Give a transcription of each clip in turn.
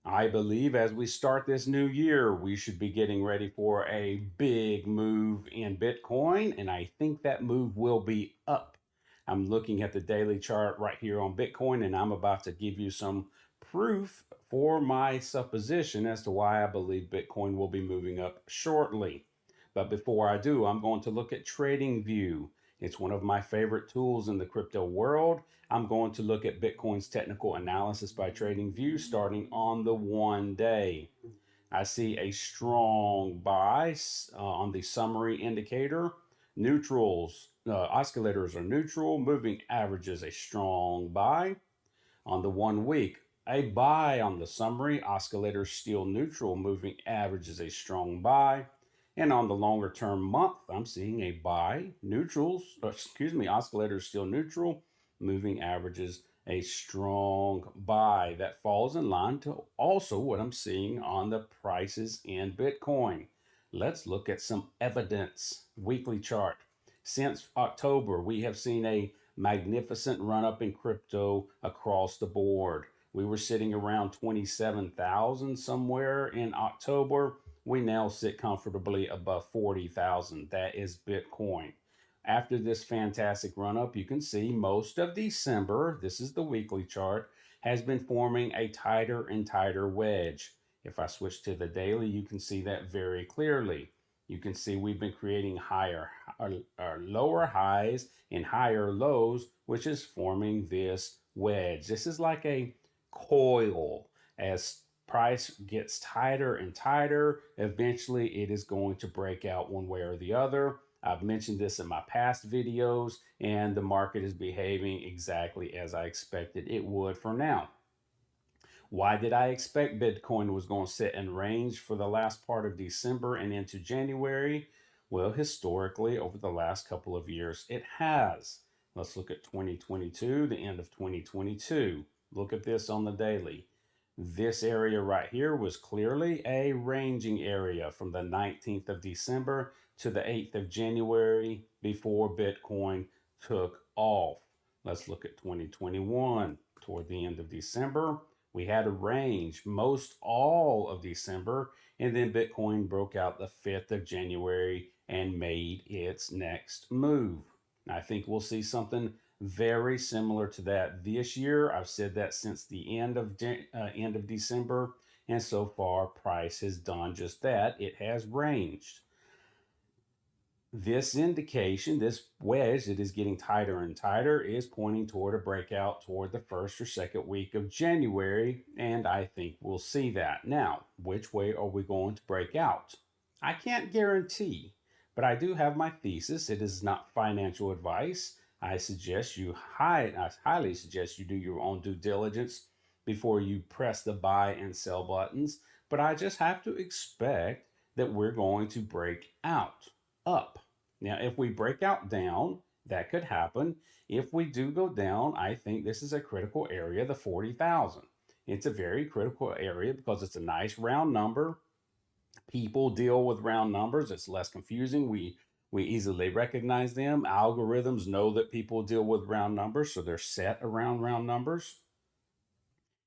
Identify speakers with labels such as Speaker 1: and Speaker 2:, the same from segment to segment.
Speaker 1: I believe as we start this new year, we should be getting ready for a big move in Bitcoin, and I think that move will be up. I'm looking at the daily chart right here on Bitcoin, and I'm about to give you some proof for my supposition as to why I believe Bitcoin will be moving up shortly. But before I do, I'm going to look at TradingView. It's one of my favorite tools in the crypto world. I'm going to look at Bitcoin's technical analysis by TradingView starting on the 1 day. I see a strong buy on the summary indicator. Neutrals, oscillators are neutral. Moving average is a strong buy. On the 1 week, a buy on the summary. Oscillator still neutral. Moving average is a strong buy. And on the longer term month, I'm seeing a buy. Oscillator still neutral. Moving averages a strong buy. That falls in line to also what I'm seeing on the prices in Bitcoin. Let's look at some evidence. Weekly chart. Since October, we have seen a magnificent run up in crypto across the board. We were sitting around 27,000 somewhere in October. We now sit comfortably above 40,000. That is Bitcoin. After this fantastic run up, you can see most of December, this is the weekly chart, has been forming a tighter and tighter wedge. If I switch to the daily, you can see that very clearly. You can see we've been creating lower highs and higher lows, which is forming this wedge. This is like a coil. As price gets tighter and tighter, eventually it is going to break out one way or the other. I've mentioned this in my past videos, and the market is behaving exactly as I expected it would for now. Why did I expect Bitcoin was going to sit in range for the last part of December and into January? Well, historically, over the last couple of years, it has. Let's look at 2022, the end of 2022. Look at this on the daily. This area right here was clearly a ranging area from the 19th of December to the 8th of January before Bitcoin took off. Let's look at 2021. Toward the end of December, we had a range most all of December, and then Bitcoin broke out the 5th of January and made its next move. I think we'll see something very similar to that this year. I've said that since the end of December, and so far price has done just that. It has ranged. This indication, this wedge that is getting tighter and tighter, is pointing toward a breakout toward the first or second week of January, and I think we'll see that. Now, which way are we going to break out? I can't guarantee, but I do have my thesis. It is not financial advice. I highly suggest you do your own due diligence before you press the buy and sell buttons, but I just have to expect that we're going to break out up. Now, if we break out down, that could happen. If we do go down, I think this is a critical area, the 40,000. It's a very critical area because it's a nice round number. People deal with round numbers. It's less confusing. We easily recognize them. Algorithms know that people deal with round numbers, so they're set around round numbers.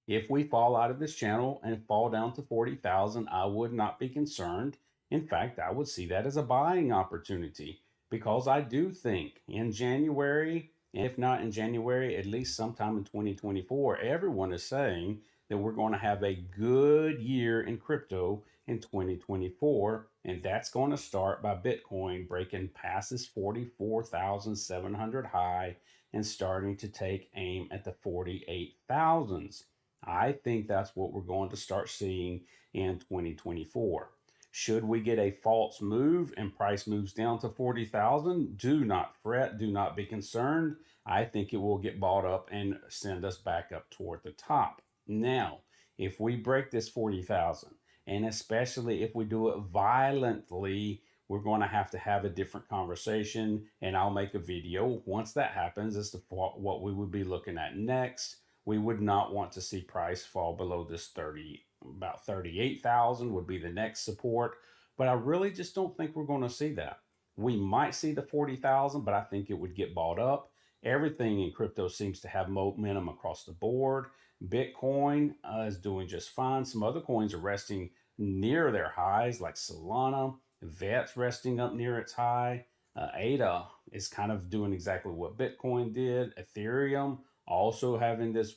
Speaker 1: If we fall out of this channel and fall down to 40,000, I would not be concerned. In fact, I would see that as a buying opportunity because I do think in January, if not in January, at least sometime in 2024, everyone is saying that we're going to have a good year in crypto in 2024. And that's going to start by Bitcoin breaking past this 44,700 high and starting to take aim at the 48,000s. I think that's what we're going to start seeing in 2024. Should we get a false move and price moves down to 40,000, do not fret, do not be concerned. I think it will get bought up and send us back up toward the top. Now, if we break this 40,000, and especially if we do it violently, we're going to have a different conversation, and I'll make a video once that happens as to what we would be looking at next. We would not want to see price fall below this about 38,000 would be the next support, but I really just don't think we're going to see that. We might see the 40,000, but I think it would get bought up. Everything in crypto seems to have momentum across the board. Bitcoin is doing just fine. Some other coins are resting near their highs, like Solana. VET's resting up near its high. ADA is kind of doing exactly what Bitcoin did. Ethereum also having this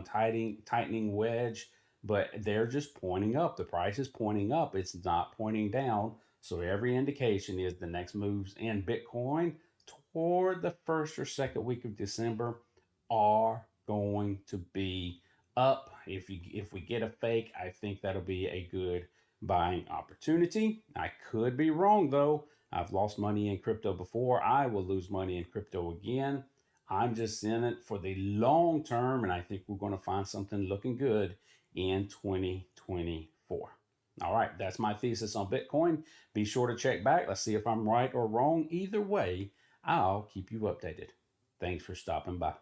Speaker 1: tightening wedge, but they're just pointing up. The price is pointing up. It's not pointing down. So every indication is the next moves in Bitcoin toward the first or second week of December are going to be up. If we get a fake, I think that'll be a good buying opportunity. I could be wrong though. I've lost money in crypto before. I will lose money in crypto again. I'm just in it for the long term, and I think we're going to find something looking good in 2024. All right, that's my thesis on Bitcoin. Be sure to check back. Let's see if I'm right or wrong. Either way, I'll keep you updated. Thanks for stopping by.